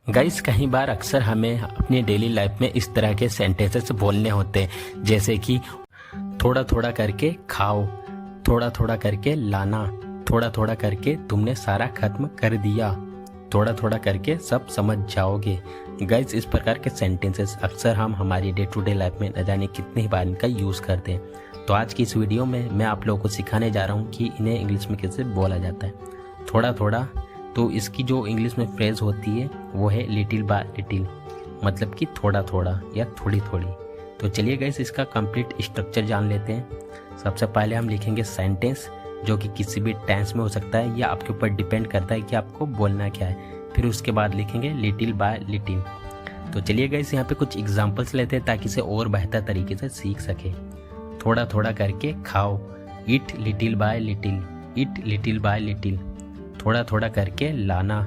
Guys कई बार अक्सर हमें अपनी डेली लाइफ में इस तरह के सेंटेंसेस बोलने होते हैं, जैसे कि थोड़ा थोड़ा करके खाओ, थोड़ा थोड़ा करके लाना, थोड़ा थोड़ा करके तुमने सारा खत्म कर दिया, थोड़ा थोड़ा करके सब समझ जाओगे। गाइस इस प्रकार के सेंटेंसेस अक्सर हम हमारी डे टू डे लाइफ में न जाने कितनी बार इनका यूज़ करते हैं। तो आज की इस वीडियो में मैं आप लोगों को सिखाने जा रहा हूँ कि इन्हें इंग्लिश में कैसे बोला जाता है। थोड़ा थोड़ा, तो इसकी जो इंग्लिश में फ्रेज होती है वो है लिटिल बाय लिटिल, मतलब कि थोड़ा थोड़ा या थोड़ी थोड़ी। तो चलिए गाइस इसका कंप्लीट स्ट्रक्चर जान लेते हैं। सबसे पहले हम लिखेंगे सेंटेंस, जो कि किसी भी टेंस में हो सकता है या आपके ऊपर डिपेंड करता है कि आपको बोलना क्या है। फिर उसके बाद लिखेंगे लिटिल बाय लिटिल। तो चलिए गाइस यहाँ पे कुछ एग्जांपल्स लेते हैं ताकि इसे और बेहतर तरीके से सीख सके। थोड़ा थोड़ा करके खाओ, eat little by little, eat little by little. थोड़ा थोड़ा करके लाना,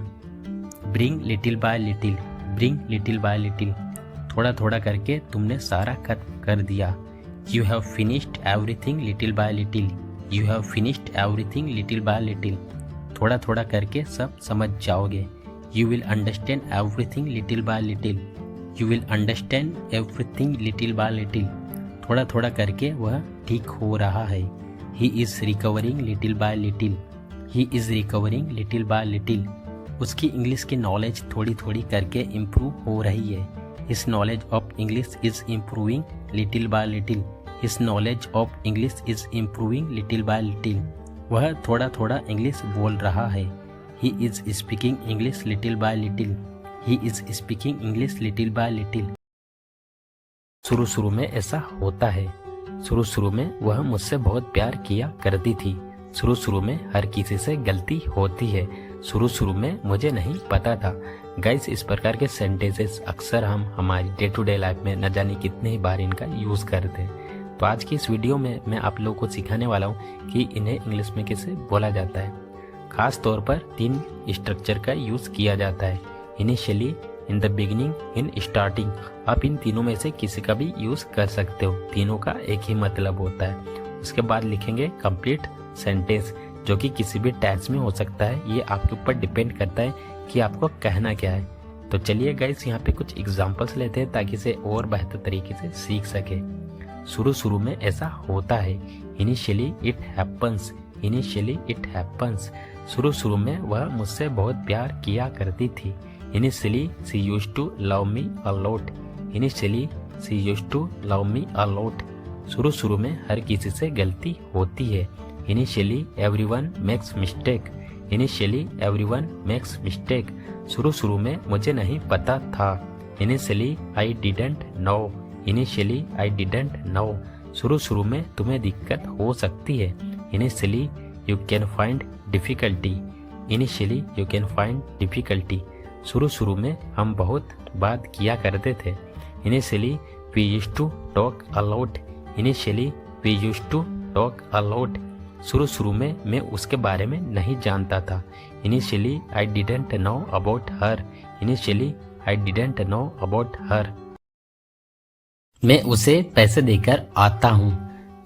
bring little by little, bring little by little. थोड़ा थोड़ा करके तुमने सारा खत्म कर दिया, you have finished everything little by little, you have finished everything little by little. थोड़ा थोड़ा करके सब समझ जाओगे, you will understand everything little by little, you will understand everything little by little. थोड़ा थोड़ा करके वह ठीक हो रहा है, he is recovering little by little, he is recovering little by little. उसकी इंग्लिश की नॉलेज थोड़ी थोड़ी करके इम्प्रूव हो रही है, his knowledge of English is improving little by little, his knowledge of English is improving little by little. वह थोड़ा थोड़ा इंग्लिश बोल रहा है, he is speaking English little by little, he is speaking English little by little. शुरू शुरू में ऐसा होता है, शुरू शुरू में वह मुझसे बहुत प्यार किया करती थी, शुरू शुरू में हर किसी से गलती होती है, शुरू शुरू में मुझे नहीं पता था। गाइस इस प्रकार के सेंटेंसेस अक्सर हम हमारी डे टू डे लाइफ में न जाने कितने ही बार इनका यूज़ करते हैं। तो आज की इस वीडियो में मैं आप लोगों को सिखाने वाला हूँ कि इन्हें इंग्लिश में कैसे बोला जाता है। खास तौर पर 3 स्ट्रक्चर का यूज़ किया जाता है, initially, in the beginning, in starting. आप इन तीनों में से किसी का भी यूज़ कर सकते हो, तीनों का एक ही मतलब होता है। उसके बाद लिखेंगे कंप्लीट सेंटेंस, जो कि किसी भी टेंस में हो सकता है, ये आपके ऊपर डिपेंड करता है कि आपको कहना क्या है। तो चलिए गाइस यहाँ पे कुछ एग्जांपल्स लेते हैं ताकि इसे और बेहतर तरीके से सीख सके। शुरू शुरू में ऐसा होता है, initially it happens, initially it happens. शुरू शुरू में वह मुझसे बहुत प्यार किया करती थी, initially she used to love me a lot, initially she used to love me a lot. शुरू शुरू में हर किसी से गलती होती है, initially everyone makes mistake, initially everyone makes mistake. शुरू शुरू में मुझे नहीं पता था, initially I didn't know, initially I didn't know. शुरू शुरू में तुम्हें दिक्कत हो सकती है, initially you can find difficulty, initially you can find difficulty. शुरू शुरू में हम बहुत बात किया करते थे, initially we used to talk a lot, initially we used to talk a lot. शुरू शुरू में मैं उसके बारे में नहीं जानता था, initially I didn't know about her, initially I didn't know about her. मैं उसे पैसे देकर आता हूँ,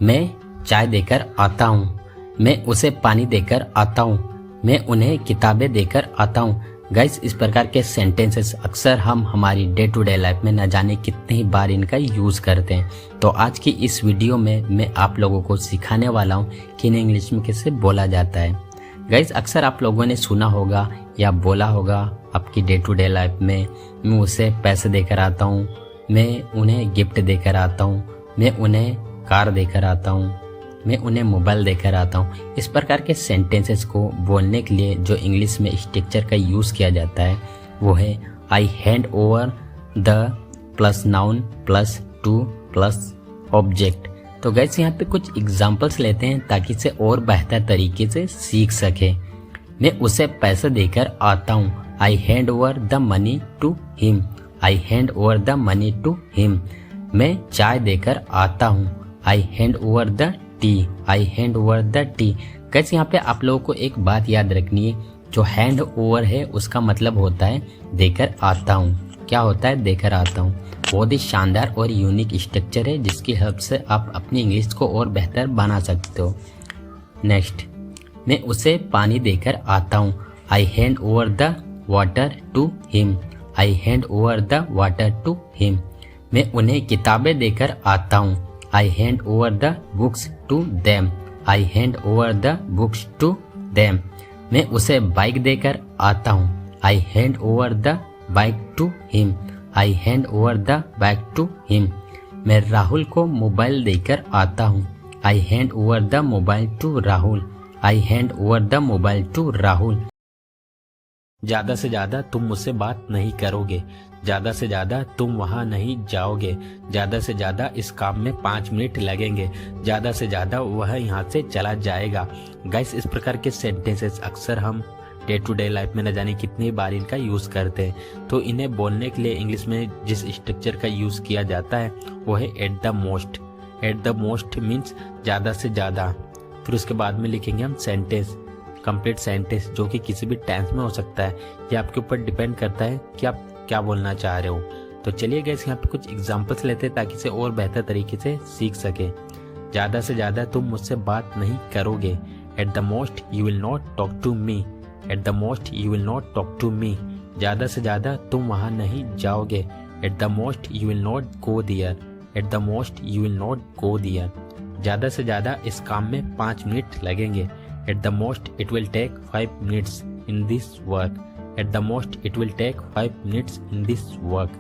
मैं चाय देकर आता हूँ, मैं उसे पानी देकर आता हूँ, मैं उन्हें किताबें देकर आता हूँ। गाइस इस प्रकार के सेंटेंसेस अक्सर हम हमारी डे टू डे लाइफ में न जाने कितनी ही बार इनका यूज़ करते हैं। तो आज की इस वीडियो में मैं आप लोगों को सिखाने वाला हूँ कि इन्हें इंग्लिश में कैसे बोला जाता है। गाइस अक्सर आप लोगों ने सुना होगा या बोला होगा आपकी डे टू डे लाइफ में, मैं उसे पैसे देकर आता हूँ, मैं उन्हें गिफ्ट देकर आता हूँ, मैं उन्हें कार देकर आता हूँ, मैं उन्हें मोबाइल देकर आता हूँ। इस प्रकार के सेंटेंसेस को बोलने के लिए जो इंग्लिश में स्ट्रक्चर का यूज़ किया जाता है वो है I hand over the plus noun plus to plus object. तो गाइस यहाँ पे कुछ एग्जांपल्स लेते हैं ताकि इसे और बेहतर तरीके से सीख सके। मैं उसे पैसे देकर आता हूँ, I hand over the money to him, I hand over the money to him. मैं चाय देकर आता हूँ, I hand over the tea, I hand over the tea. Guys यहाँ पे आप लोगों को एक बात याद रखनी है, जो हैंड ओवर है उसका मतलब होता है देकर आता हूँ। क्या होता है? देकर आता हूँ। बहुत ही शानदार और यूनिक स्ट्रक्चर है जिसकी हेल्प से आप अपनी इंग्लिश को और बेहतर बना सकते हो। नेक्स्ट, मैं उसे पानी देकर आता हूँ, I hand over the water to him, I hand over the water to him. मैं उन्हें किताबें देकर आता हूँ। I hand over the books to them. I hand over the books to them. मैं उसे बाइक देकर आता हूँ। I hand over the bike to him. I hand over the bike to him. मैं राहुल को मोबाइल देकर आता हूँ। I hand over the mobile to Rahul. I hand over the mobile to Rahul. ज्यादा से ज्यादा तुम मुझसे बात नहीं करोगे। ज्यादा से ज्यादा तुम वहां नहीं जाओगे। ज्यादा से ज्यादा इस काम में 5 मिनट लगेंगे। ज्यादा से ज्यादा वह यहाँ से चला जाएगा। गाइस, इस प्रकार के सेंटेंसेस अक्सर हम डे टू डे लाइफ में न जाने कितनी बार इनका यूज करते हैं। तो इन्हें बोलने के लिए इंग्लिश में जिस स्ट्रक्चर का यूज किया जाता है वो है at the most. Eight the most means ज्यादा से ज्यादा। फिर उसके बाद में लिखेंगे हम सेंटेंस, कंप्लीट सेंटेंस, जो कि किसी भी टेंस में हो सकता है। ये आपके ऊपर डिपेंड करता है कि आप क्या बोलना चाह रहे हो। तो चलिए गाइस, यहाँ पे कुछ एग्जांपल्स लेते हैं ताकि इसे और बेहतर तरीके से सीख सके। ज्यादा से ज्यादा तुम मुझसे बात नहीं करोगे। At the most you will not talk to me. At the most you will not talk to me. ज्यादा से ज्यादा तुम वहां नहीं जाओगे। At the most you will not go there. At the most you will not go there. ज्यादा से ज्यादा इस काम में 5 मिनट लगेंगे। At the most it will take 5 minutes in this work. At the most it will take 5 minutes in this work.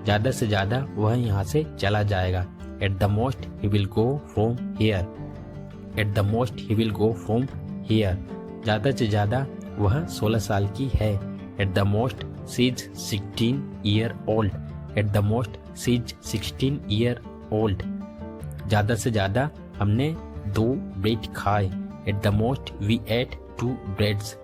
ज्यादा से ज्यादा वह यहाँ से चला जाएगा। At the most he will go from here. At the most he will go from here. ज्यादा से ज्यादा वह 16 साल की है। At the most she is 16 year old. At the most she is 16 year old. ज्यादा से ज्यादा हमने 2 ब्रेड खाए। At the most we ate 2 breads.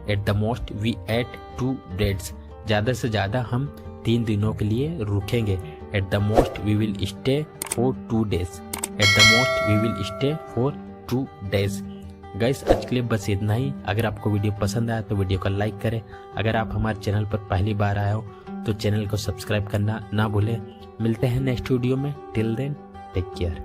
At the most we ate 2 breads. ज्यादा से ज्यादा हम 3 दिनों के लिए रुकेंगे। At the most we will stay for 2 days. At the most we will stay for 2 days. Guys, आज के लिए बस इतना ही। अगर आपको वीडियो पसंद आया तो वीडियो को लाइक करें। अगर आप हमारे चैनल पर पहली बार आए हो तो चैनल को सब्सक्राइब करना ना भूलें। मिलते हैं नेक्स्ट वीडियो में। Till then take care.